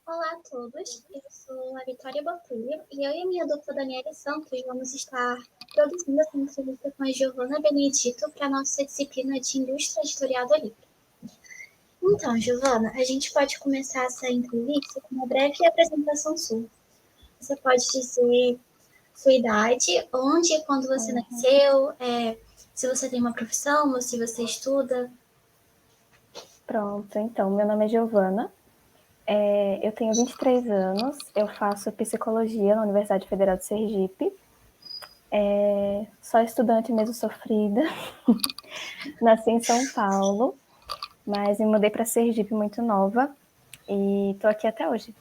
Olá a todos, eu sou a Vitória Botelho e eu e a minha dupla Daniela Santos vamos estar produzindo essa entrevista com a Giovana Benedito para a nossa disciplina de Indústria Editorial do Livro. Então, Giovana, a gente pode começar essa entrevista com uma breve apresentação sua. Você pode dizer sua idade, onde e quando você nasceu, se você tem uma profissão ou se você estuda. Pronto, então, meu nome é Giovana, eu tenho 23 anos, eu faço psicologia na Universidade Federal de Sergipe, sou estudante mesmo sofrida, nasci em São Paulo, mas me mudei para Sergipe muito nova e estou aqui até hoje.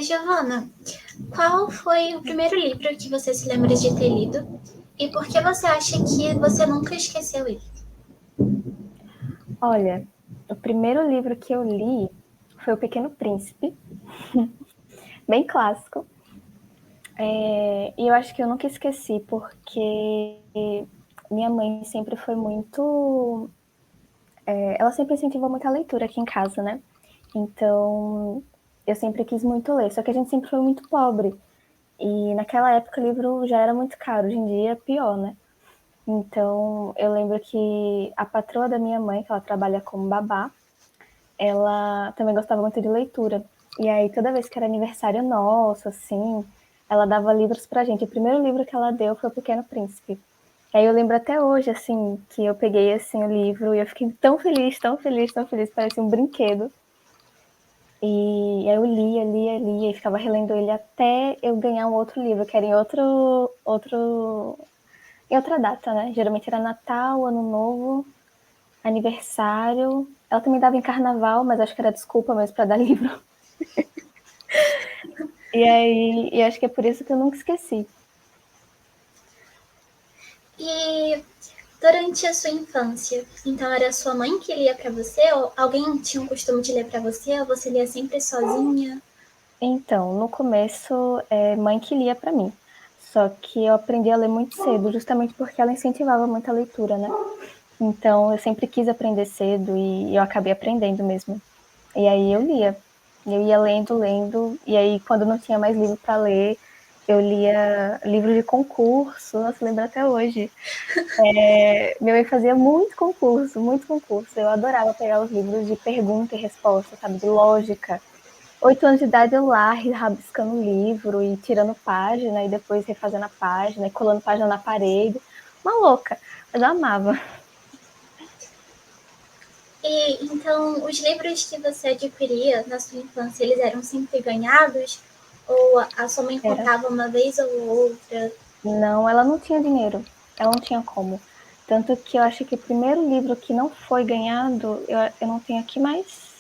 Giovana, qual foi o primeiro livro que você se lembra de ter lido? E por que você acha que você nunca esqueceu ele? Olha, o primeiro livro que eu li foi O Pequeno Príncipe, bem clássico, e eu acho que eu nunca esqueci porque minha mãe sempre foi muito... ela sempre incentivou muito a leitura aqui em casa, né? Então, eu sempre quis muito ler, só que a gente sempre foi muito pobre. E naquela época o livro já era muito caro, hoje em dia é pior, né? Então, eu lembro que a patroa da minha mãe, que ela trabalha como babá, ela também gostava muito de leitura. E aí, toda vez que era aniversário nosso, assim, ela dava livros pra gente. O primeiro livro que ela deu foi O Pequeno Príncipe. E aí eu lembro até hoje, assim, que eu peguei, assim, o livro e eu fiquei tão feliz, tão feliz, tão feliz, parecia um brinquedo. E aí eu lia e ficava relendo ele até eu ganhar um outro livro, que era em outra data, né? Geralmente era Natal, Ano Novo, aniversário. Ela também dava em Carnaval, mas acho que era desculpa mesmo para dar livro. E acho que é por isso que eu nunca esqueci. E durante a sua infância, então era sua mãe que lia para você? Ou alguém tinha o costume de ler para você? Ou você lia sempre sozinha? Então, no começo, mãe que lia para mim. Só que eu aprendi a ler muito cedo, justamente porque ela incentivava muito a leitura, né? Então, eu sempre quis aprender cedo e eu acabei aprendendo mesmo. E aí eu lia. Eu ia lendo, lendo. E aí, quando não tinha mais livro para ler, eu lia livro de concurso. Nossa, lembro até hoje. Minha mãe fazia muito concurso, muito concurso. Eu adorava pegar os livros de pergunta e resposta, sabe? De lógica. 8 anos de idade eu lá, rabiscando o livro e tirando página, e depois refazendo a página, e colando página na parede. Uma louca, mas eu amava. E então, os livros que você adquiria na sua infância, eles eram sempre ganhados? Ou a sua mãe Era. comprava uma vez ou outra? Não, ela não tinha dinheiro, ela não tinha como. Tanto que eu acho que o primeiro livro que não foi ganhado, eu não tenho aqui mais,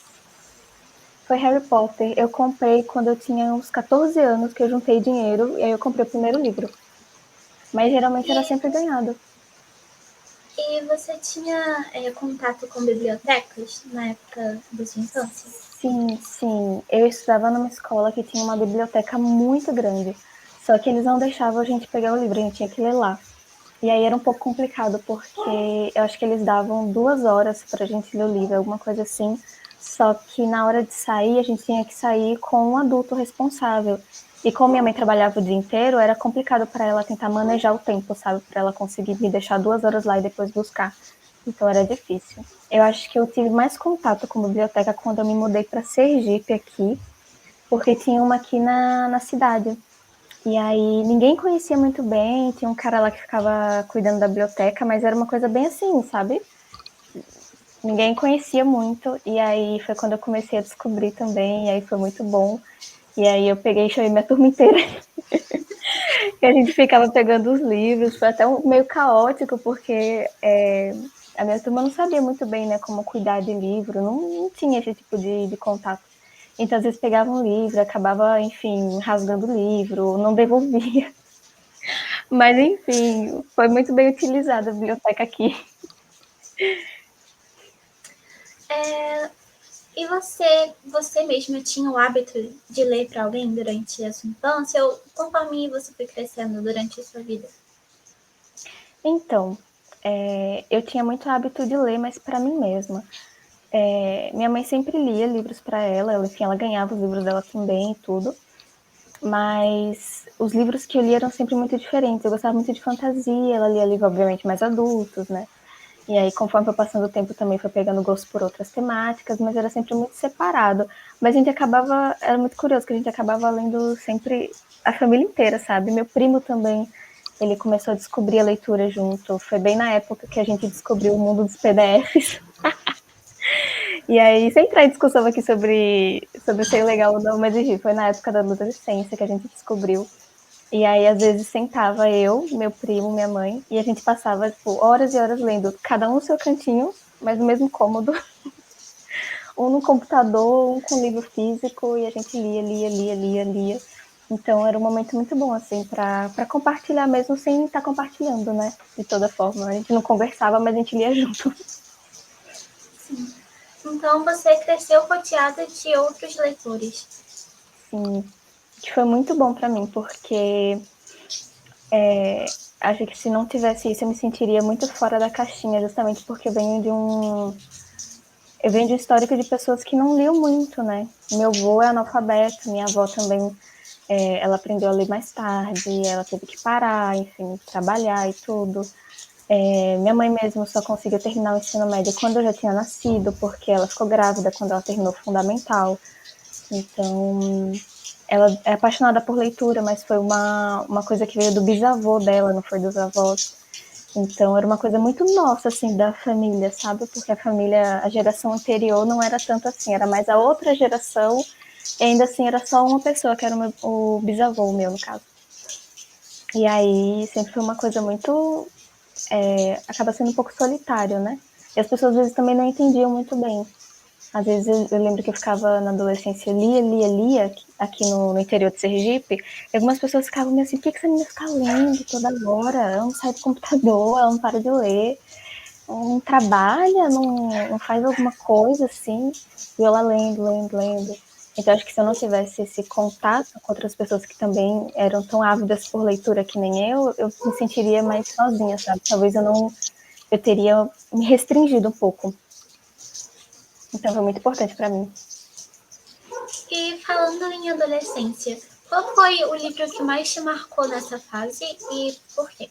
foi Harry Potter. Eu comprei quando eu tinha uns 14 anos, que eu juntei dinheiro, e aí eu comprei o primeiro livro. Mas geralmente era E, sempre ganhado. e você tinha contato com bibliotecas na época da sua infância? Sim, sim. Eu estudava numa escola que tinha uma biblioteca muito grande. Só que eles não deixavam a gente pegar o livro, a gente tinha que ler lá. E aí era um pouco complicado, porque eu acho que eles davam 2 horas pra gente ler o livro, alguma coisa assim. Só que na hora de sair, a gente tinha que sair com um adulto responsável. E como minha mãe trabalhava o dia inteiro, era complicado para ela tentar manejar o tempo, sabe? Para ela conseguir me deixar 2 horas lá e depois buscar. Então era difícil. Eu acho que eu tive mais contato com a biblioteca quando eu me mudei para Sergipe aqui, porque tinha uma aqui na cidade. E aí ninguém conhecia muito bem, tinha um cara lá que ficava cuidando da biblioteca, mas era uma coisa bem assim, sabe? Ninguém conhecia muito, e aí foi quando eu comecei a descobrir também, e aí foi muito bom. E aí eu peguei e chamei minha turma inteira. E a gente ficava pegando os livros, foi até meio caótico, porque a minha turma não sabia muito bem, né, como cuidar de livro, não tinha esse tipo de contato. Então, às vezes pegava um livro, acabava, enfim, rasgando o livro, não devolvia. Mas, enfim, foi muito bem utilizada a biblioteca aqui. É, e você mesma tinha o hábito de ler para alguém durante a sua infância ou conforme você foi crescendo durante a sua vida? Então, eu tinha muito hábito de ler, mas para mim mesma. minha mãe sempre lia livros para ela, enfim, ela ganhava os livros dela também e tudo. Mas os livros que eu li eram sempre muito diferentes. Eu gostava muito de fantasia, ela lia livros, obviamente, mais adultos, né? E aí, conforme foi passando o tempo, também foi pegando gosto por outras temáticas, mas era sempre muito separado. Mas a gente acabava, era muito curioso, que a gente acabava lendo sempre a família inteira, sabe? Meu primo também, ele começou a descobrir a leitura junto. Foi bem na época que a gente descobriu o mundo dos PDFs. E aí, sem entrar em discussão aqui sobre ser legal ou não, mas enfim, foi na época da adolescência que a gente descobriu. E aí, às vezes, sentava eu, meu primo, minha mãe, e a gente passava, tipo, horas e horas lendo, cada um no seu cantinho, mas no mesmo cômodo. Um no computador, um com livro físico, e a gente lia. Então, era um momento muito bom, assim, para compartilhar mesmo sem estar compartilhando, né? De toda forma. A gente não conversava, mas a gente lia junto. Sim. Então você cresceu rodeada de outros leitores. Sim, que foi muito bom para mim, porque acho que se não tivesse isso, eu me sentiria muito fora da caixinha, justamente porque eu venho de um histórico de pessoas que não liam muito, né? Meu avô é analfabeto, minha avó também, ela aprendeu a ler mais tarde, ela teve que parar, enfim, trabalhar e tudo. Minha mãe mesmo só conseguiu terminar o ensino médio quando eu já tinha nascido, porque ela ficou grávida quando ela terminou o fundamental. Então, ela é apaixonada por leitura, mas foi uma coisa que veio do bisavô dela, não foi dos avós. Então era uma coisa muito nossa, assim, da família, sabe? Porque a família, a geração anterior não era tanto assim, era mais a outra geração, e ainda assim era só uma pessoa, que era o bisavô meu, no caso. E aí sempre foi uma coisa muito. Acaba sendo um pouco solitário, né? E as pessoas às vezes também não entendiam muito bem. Às vezes eu lembro que eu ficava na adolescência, lia, aqui no interior de Sergipe, e algumas pessoas ficavam meio assim, por que essa menina fica lendo toda hora? Ela não sai do computador, ela não para de ler, não trabalha, não faz alguma coisa assim, e eu lá lendo. Então acho que se eu não tivesse esse contato com outras pessoas que também eram tão ávidas por leitura que nem eu me sentiria mais sozinha, sabe? Talvez eu teria me restringido um pouco. Então foi muito importante para mim. E falando em adolescência, qual foi o livro que mais te marcou nessa fase e por quê?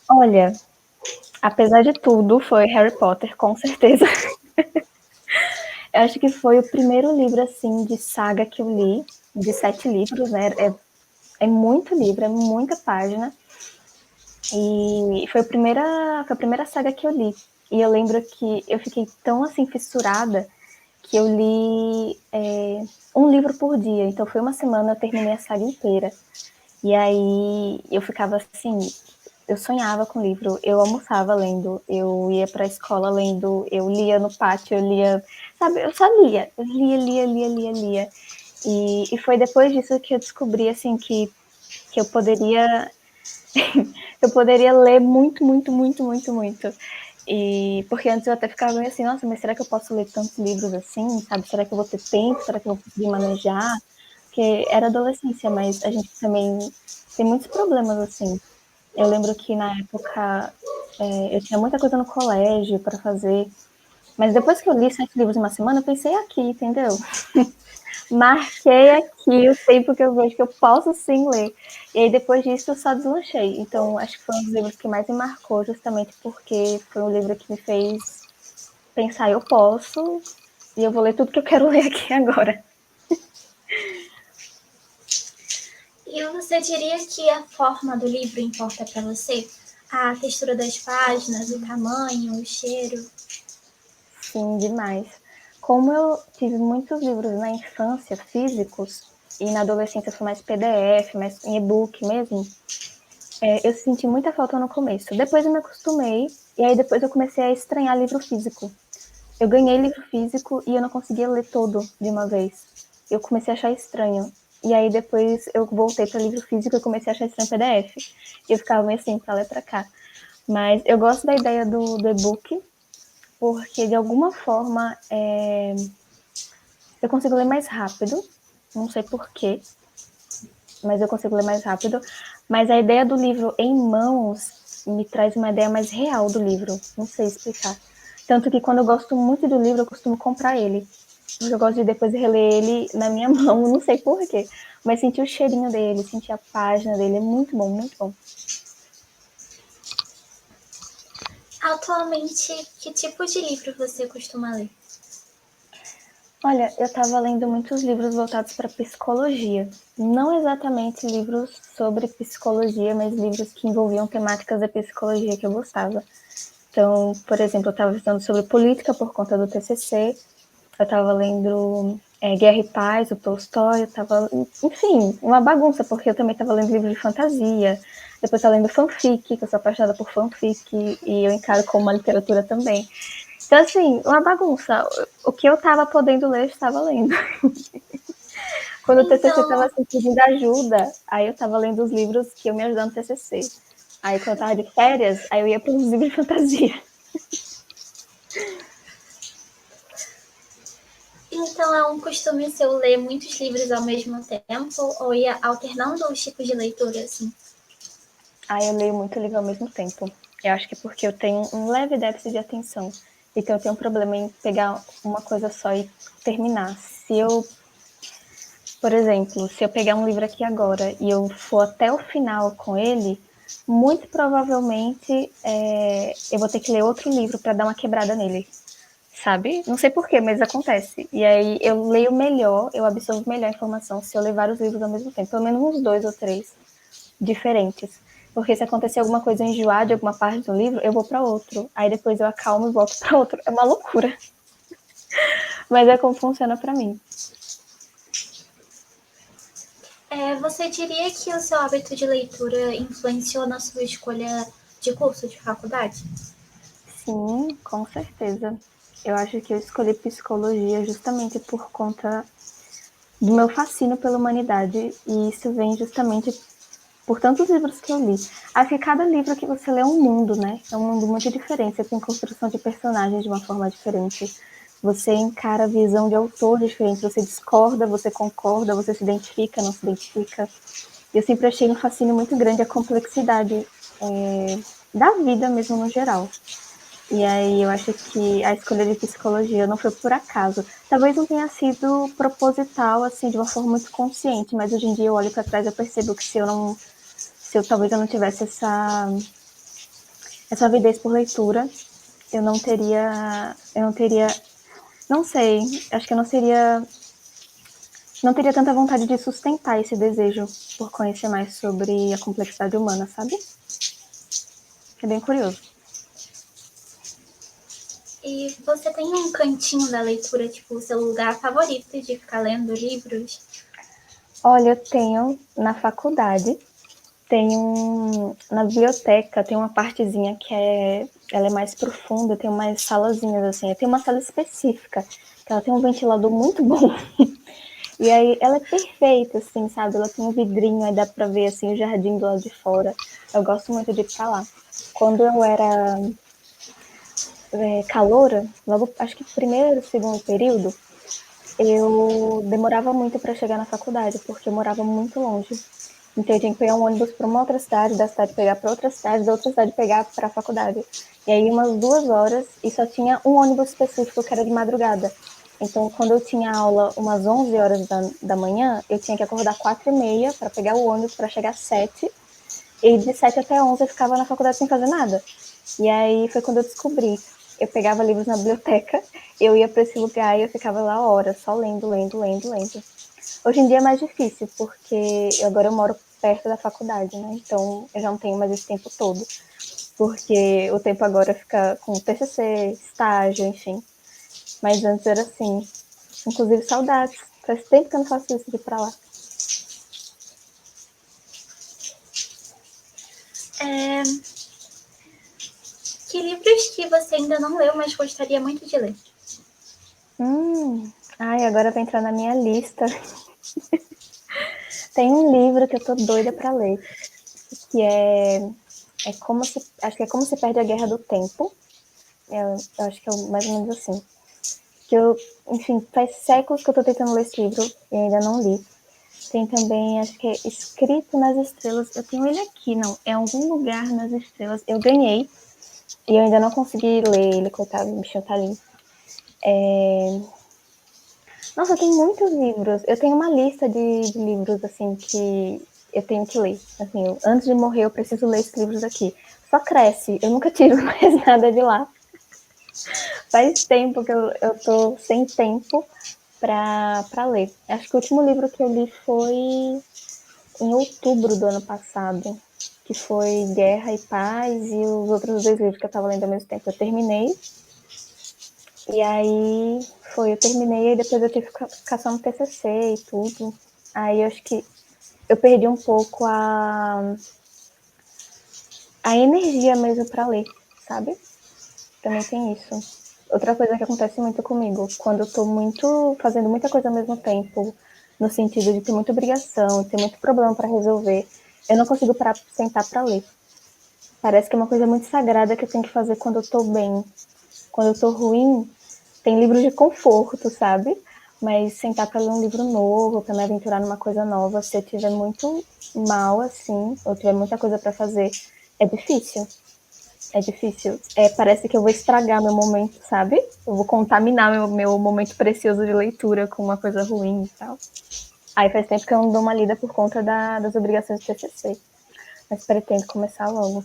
Olha, apesar de tudo, foi Harry Potter, com certeza. Eu acho que foi o primeiro livro, assim, de saga que eu li, de 7 livros, né? É muito livro, é muita página. E foi a primeira saga que eu li. E eu lembro que eu fiquei tão, assim, fissurada que eu li um livro por dia. Então foi uma semana, eu terminei a saga inteira. E aí eu ficava assim, eu sonhava com livro, eu almoçava lendo, eu ia para a escola lendo, eu lia no pátio, eu lia, sabe, eu só lia, eu lia. E foi depois disso que eu descobri assim que eu poderia ler muito. E porque antes eu até ficava meio assim, nossa, mas será que eu posso ler tantos livros assim, sabe? Será que eu vou ter tempo? Será que eu vou conseguir manejar? Porque era adolescência, mas a gente também tem muitos problemas assim. Eu lembro que na época eu tinha muita coisa no colégio para fazer, mas depois que eu li 7 livros em uma semana, eu pensei aqui, entendeu? Marquei aqui o tempo que eu vejo que eu posso sim ler. E aí depois disso eu só deslanchei. Então acho que foi um dos livros que mais me marcou, justamente porque foi um livro que me fez pensar, eu posso, e eu vou ler tudo que eu quero ler aqui agora. E você diria que a forma do livro importa para você? A textura das páginas, o tamanho, o cheiro? Sim, demais. Como eu tive muitos livros na infância físicos, e na adolescência foi mais PDF, mais em e-book mesmo, eu senti muita falta no começo. Depois eu me acostumei, e aí depois eu comecei a estranhar livro físico. Eu ganhei livro físico e eu não conseguia ler todo de uma vez. Eu comecei a achar estranho. E aí depois eu voltei para livro físico e comecei a achar estranho PDF. E eu ficava meio assim, pra lá e pra cá. Mas eu gosto da ideia do e-book, porque de alguma forma eu consigo ler mais rápido. Não sei porquê, mas eu consigo ler mais rápido. Mas a ideia do livro em mãos me traz uma ideia mais real do livro. Não sei explicar. Tanto que quando eu gosto muito do livro, eu costumo comprar ele. Eu gosto de depois reler ele na minha mão, não sei porquê. Mas sentir o cheirinho dele, sentir a página dele, é muito bom, muito bom. Atualmente, que tipo de livro você costuma ler? Olha, eu estava lendo muitos livros voltados para psicologia. Não exatamente livros sobre psicologia, mas livros que envolviam temáticas da psicologia que eu gostava. Então, por exemplo, eu estava estudando sobre política por conta do TCC, eu estava lendo Guerra e Paz, o Tolstói, eu estava, enfim, uma bagunça, porque eu também estava lendo livros de fantasia, depois estava lendo fanfic, que eu sou apaixonada por fanfic, e eu encaro como uma literatura também. Então, assim, uma bagunça. O que eu estava podendo ler, eu estava lendo. Quando o TCC estava Então, assim, pedindo ajuda, aí eu estava lendo os livros que iam me ajudar no TCC. Aí, quando eu estava de férias, aí eu ia para os livros de fantasia. então é um costume seu ler muitos livros ao mesmo tempo ou ir alternando os tipos de leitura, assim? Aí eu leio muito livro ao mesmo tempo. Eu acho que é porque eu tenho um leve déficit de atenção. Então eu tenho um problema em pegar uma coisa só e terminar. Se eu, por exemplo, se eu pegar um livro aqui agora e eu for até o final com ele, muito provavelmente eu vou ter que ler outro livro para dar uma quebrada nele, sabe? Não sei porquê, mas acontece. E aí eu leio melhor, eu absorvo melhor a informação se eu ler vários livros ao mesmo tempo, pelo menos uns 2 ou 3 diferentes. Porque se acontecer alguma coisa enjoar de alguma parte do livro, eu vou para outro. Aí depois eu acalmo e volto para outro. É uma loucura. Mas é como funciona para mim. Você diria que o seu hábito de leitura influenciou na sua escolha de curso de faculdade? Sim, com certeza. Eu acho que eu escolhi psicologia justamente por conta do meu fascínio pela humanidade. E isso vem justamente por tantos livros que eu li. Acho que cada livro que você lê é um mundo, né? É um mundo muito diferente. Você tem construção de personagens de uma forma diferente. Você encara a visão de autor diferente. Você discorda, você concorda, você se identifica, não se identifica. Eu sempre achei um fascínio muito grande a complexidade da vida mesmo no geral. E aí eu acho que a escolha de psicologia não foi por acaso. Talvez não tenha sido proposital, assim, de uma forma muito consciente, mas hoje em dia eu olho para trás e eu percebo que se eu talvez eu não tivesse essa avidez por leitura, eu não teria, não sei, acho que eu não teria tanta vontade de sustentar esse desejo por conhecer mais sobre a complexidade humana, sabe? É bem curioso. E você tem um cantinho da leitura, tipo, o seu lugar favorito de ficar lendo livros? Olha, eu tenho na faculdade, na biblioteca, tem uma partezinha ela é mais profunda, tem umas salazinhas assim, tem uma sala específica, que ela tem um ventilador muito bom. E aí ela é perfeita, assim, sabe? Ela tem um vidrinho, aí dá pra ver, assim, o jardim do lado de fora. Eu gosto muito de ir pra lá. Quando eu era caloura, logo, acho que primeiro, segundo período, eu demorava muito para chegar na faculdade, porque eu morava muito longe. Então eu tinha que pegar um ônibus para uma outra cidade, da cidade pegar para outra cidade, da outra cidade pegar para a faculdade. E aí umas 2 horas e só tinha um ônibus específico que era de madrugada. Então quando eu tinha aula umas 11 horas da manhã, eu tinha que acordar 4h30 para pegar o ônibus para chegar às 7. E de 7 até 11 eu ficava na faculdade sem fazer nada. E aí foi quando eu descobri. Eu pegava livros na biblioteca, eu ia para esse lugar e eu ficava lá horas, só lendo, lendo, lendo, lendo. Hoje em dia é mais difícil, porque agora eu moro perto da faculdade, né? Então eu já não tenho mais esse tempo todo. Porque o tempo agora fica com TCC, estágio, enfim. Mas antes era assim. Inclusive saudades. Faz tempo que eu não faço isso de ir pra lá. É, que livros que você ainda não leu, mas gostaria muito de ler? Ai, agora vai entrar na minha lista. Tem um livro que eu tô doida pra ler, que acho que é Como se perde a Guerra do Tempo. Eu acho que é mais ou menos assim. Que enfim, faz séculos que eu tô tentando ler esse livro e ainda não li. Tem também, acho que é Escrito nas Estrelas. Eu tenho ele aqui, não. É algum lugar nas estrelas. Eu ganhei. E eu ainda não consegui ler ele, coitado, o bichinho tá ali. Nossa, tem muitos livros. Eu tenho uma lista de livros, assim, que eu tenho que ler. Assim, antes de morrer, eu preciso ler esses livros aqui. Só cresce, eu nunca tiro mais nada de lá. Faz tempo que eu tô sem tempo pra ler. Acho que o último livro que eu li foi em outubro do ano passado, que foi Guerra e Paz, e os outros dois livros que eu tava lendo ao mesmo tempo. Eu terminei, e aí eu terminei, e depois eu tive que caçar um TCC e tudo. Aí eu acho que eu perdi um pouco a energia mesmo para ler, sabe? Também tem isso. Outra coisa que acontece muito comigo, quando eu tô fazendo muita coisa ao mesmo tempo, no sentido de ter muita obrigação, ter muito problema para resolver, eu não consigo sentar para ler. Parece que é uma coisa muito sagrada que eu tenho que fazer quando eu tô bem. Quando eu tô ruim, tem livros de conforto, sabe? Mas sentar para ler um livro novo, para me aventurar numa coisa nova, se eu tiver muito mal, assim, ou tiver muita coisa para fazer, é difícil. É difícil. Parece que eu vou estragar meu momento, sabe? Eu vou contaminar meu momento precioso de leitura com uma coisa ruim e tal. Aí faz tempo que eu não dou uma lida por conta das obrigações do TCC. Mas pretendo começar logo.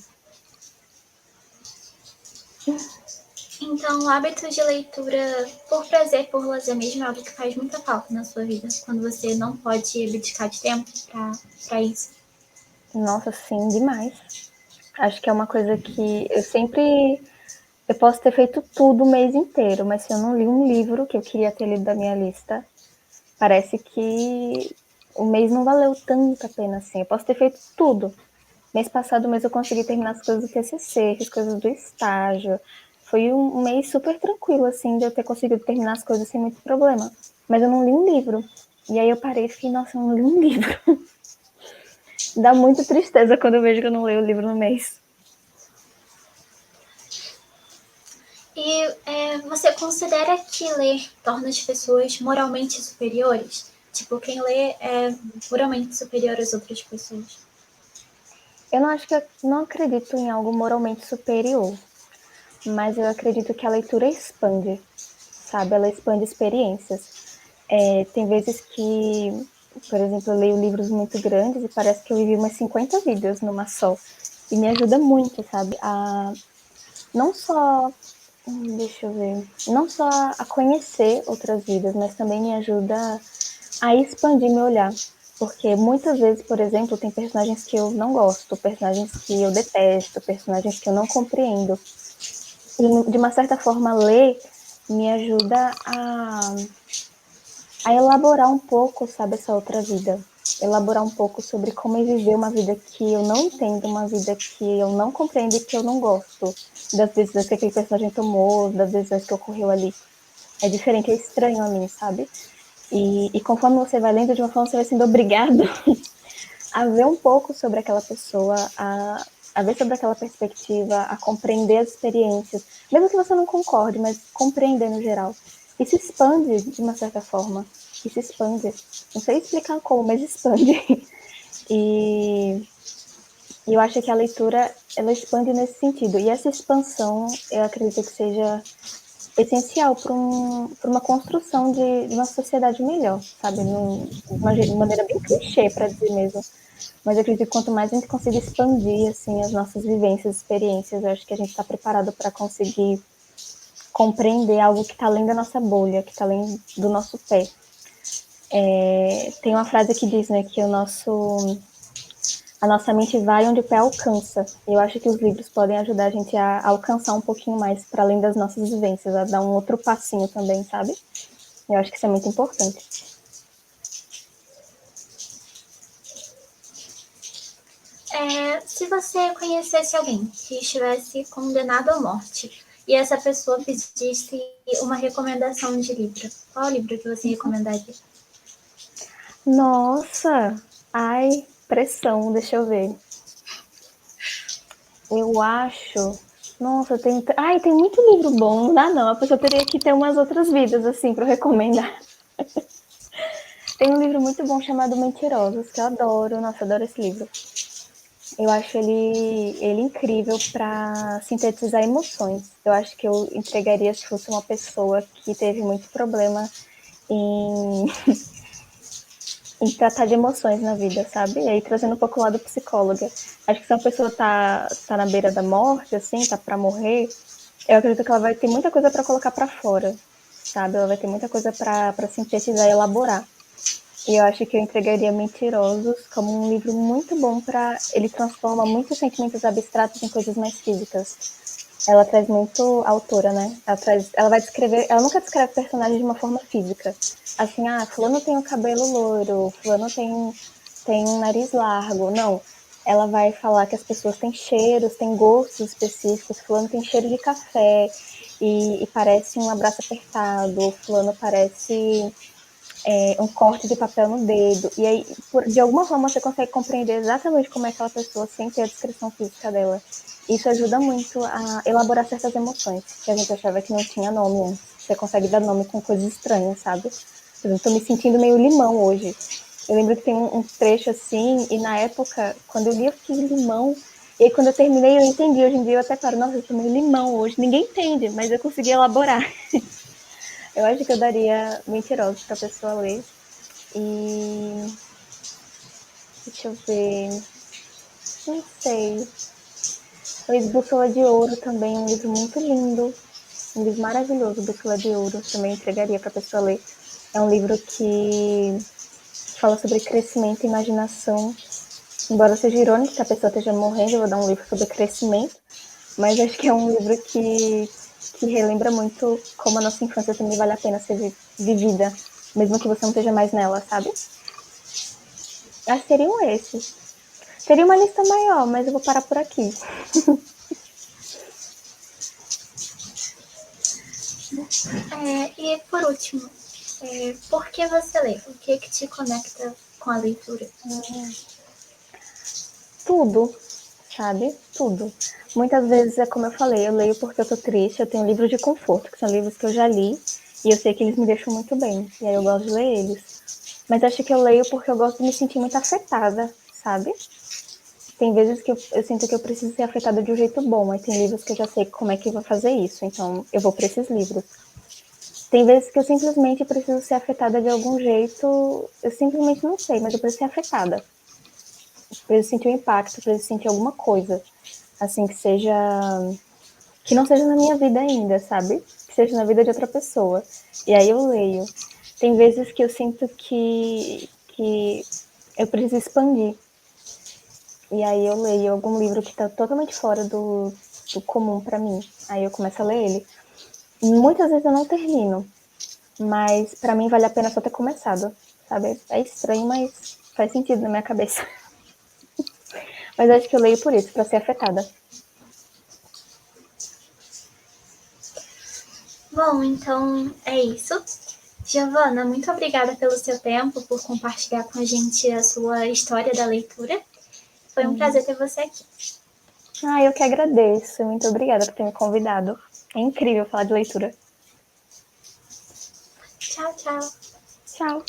Então, o hábito de leitura por prazer, por lazer mesmo, é algo que faz muita falta na sua vida, quando você não pode abdicar de tempo para isso. Nossa, sim, demais. Acho que é uma coisa que eu sempre. Eu posso ter feito tudo o mês inteiro, mas se eu não li um livro que eu queria ter lido da minha lista, parece que o mês não valeu tanto a pena assim. Eu posso ter feito tudo. Mês passado mesmo eu consegui terminar as coisas do TCC, fiz coisas do estágio. Foi um mês super tranquilo, assim, de eu ter conseguido terminar as coisas sem muito problema. Mas eu não li um livro. E aí eu parei e fiquei, nossa, eu não li um livro. Dá muita tristeza quando eu vejo que eu não leio o livro no mês. E você considera que ler torna as pessoas moralmente superiores? Tipo, quem lê é moralmente superior às outras pessoas. Eu não acho que eu não acredito em algo moralmente superior, mas eu acredito que a leitura expande, sabe? Ela expande experiências. Tem vezes que, por exemplo, eu leio livros muito grandes e parece que eu vivi umas 50 vidas numa só. E me ajuda muito, sabe? Não só, deixa eu ver, não só a conhecer outras vidas, mas também me ajuda a expandir meu olhar. Porque muitas vezes, por exemplo, tem personagens que eu não gosto, personagens que eu detesto, personagens que eu não compreendo. E, de uma certa forma, ler me ajuda a elaborar um pouco, sabe, essa outra vida. Elaborar um pouco sobre como é viver uma vida que eu não entendo, uma vida que eu não compreendo e que eu não gosto. Das decisões que aquele personagem tomou, das decisões que ocorreu ali. É diferente, é estranho a mim, sabe? E conforme você vai lendo de uma forma, você vai sendo obrigado a ver um pouco sobre aquela pessoa, a ver sobre aquela perspectiva, a compreender as experiências, mesmo que você não concorde, mas compreender no geral. E se expande de uma certa forma. E se expande. Não sei explicar como, mas expande. E eu acho que a leitura, ela expande nesse sentido. E essa expansão, eu acredito que seja essencial para uma construção de uma sociedade melhor, sabe? De maneira bem clichê, para dizer mesmo. Mas eu acredito que quanto mais a gente conseguir expandir assim, as nossas vivências, experiências, eu acho que a gente está preparado para conseguir compreender algo que está além da nossa bolha, que está além do nosso pé. Tem uma frase que diz, né, que a nossa mente vai onde o pé alcança. E eu acho que os livros podem ajudar a gente a alcançar um pouquinho mais para além das nossas vivências, a dar um outro passinho também, sabe? Eu acho que isso é muito importante. Se você conhecesse alguém que estivesse condenado à morte e essa pessoa pedisse uma recomendação de livro, qual livro que você recomendaria? Nossa! Ai, pressão, deixa eu ver. Eu acho. Nossa, tem muito livro bom, não dá não. A pessoa teria que ter umas outras vidas, assim, para recomendar. Tem um livro muito bom chamado Mentirosos, que eu adoro. Nossa, eu adoro esse livro. Eu acho ele incrível para sintetizar emoções. Eu acho que eu entregaria se fosse uma pessoa que teve muito problema em, em tratar de emoções na vida, sabe? E aí trazendo um pouco o lado psicóloga. Acho que se uma pessoa tá na beira da morte, assim, tá para morrer, eu acredito que ela vai ter muita coisa para colocar para fora, sabe? Ela vai ter muita coisa para sintetizar e elaborar. E eu acho que eu entregaria Mentirosos como um livro muito bom para ele transforma muitos sentimentos abstratos em coisas mais físicas. Ela traz muito a autora, né? Ela vai descrever, ela nunca descreve o personagem de uma forma física. Assim, fulano tem o cabelo loiro, fulano tem um nariz largo. Não. Ela vai falar que as pessoas têm cheiros, têm gostos específicos. Fulano tem cheiro de café e parece um abraço apertado. Fulano parece um corte de papel no dedo. E aí, de alguma forma, você consegue compreender exatamente como é aquela pessoa sem ter a descrição física dela. Isso ajuda muito a elaborar certas emoções que a gente achava que não tinha nome antes. Você consegue dar nome com coisas estranhas, sabe? Por exemplo, tô me sentindo meio limão hoje. Eu lembro que tem um trecho assim, e na época, quando eu li, eu fiquei limão. E aí, quando eu terminei, eu entendi. Hoje em dia, eu até paro, nossa, eu tô meio limão hoje. Ninguém entende, mas eu consegui elaborar. Eu acho que eu daria Mentirosos pra pessoa ler. E deixa eu ver. Não sei. Talvez Bússola de Ouro também, um livro muito lindo. Um livro maravilhoso, Bússola de Ouro. Também entregaria para a pessoa ler. É um livro que fala sobre crescimento e imaginação. Embora seja irônico que a pessoa esteja morrendo, eu vou dar um livro sobre crescimento. Mas acho que é um livro que relembra muito como a nossa infância também vale a pena ser vivida, mesmo que você não esteja mais nela, sabe? Acho que seriam esses. Teria uma lista maior, mas eu vou parar por aqui. E por último, por que você lê? O que te conecta com a leitura? Tudo, sabe? Tudo. Muitas vezes é como eu falei, eu leio porque eu tô triste, eu tenho livros de conforto, que são livros que eu já li, e eu sei que eles me deixam muito bem, e aí eu gosto de ler eles. Mas acho que eu leio porque eu gosto de me sentir muito afetada, sabe? Tem vezes que eu sinto que eu preciso ser afetada de um jeito bom, aí tem livros que eu já sei como é que eu vou fazer isso, então eu vou para esses livros. Tem vezes que eu simplesmente preciso ser afetada de algum jeito, eu simplesmente não sei, mas eu preciso ser afetada. Preciso sentir o impacto, preciso sentir alguma coisa, assim, que não seja na minha vida ainda, sabe? Que seja na vida de outra pessoa. E aí eu leio. Tem vezes que eu sinto que eu preciso expandir. E aí eu leio algum livro que está totalmente fora do comum para mim. Aí eu começo a ler ele. Muitas vezes eu não termino, mas para mim vale a pena só ter começado, sabe? É estranho, mas faz sentido na minha cabeça. Mas acho que eu leio por isso, para ser afetada. Bom, então é isso. Giovana, muito obrigada pelo seu tempo, por compartilhar com a gente a sua história da leitura. Foi um prazer ter você aqui. Eu que agradeço. Muito obrigada por ter me convidado. É incrível falar de leitura. Tchau, tchau. Tchau.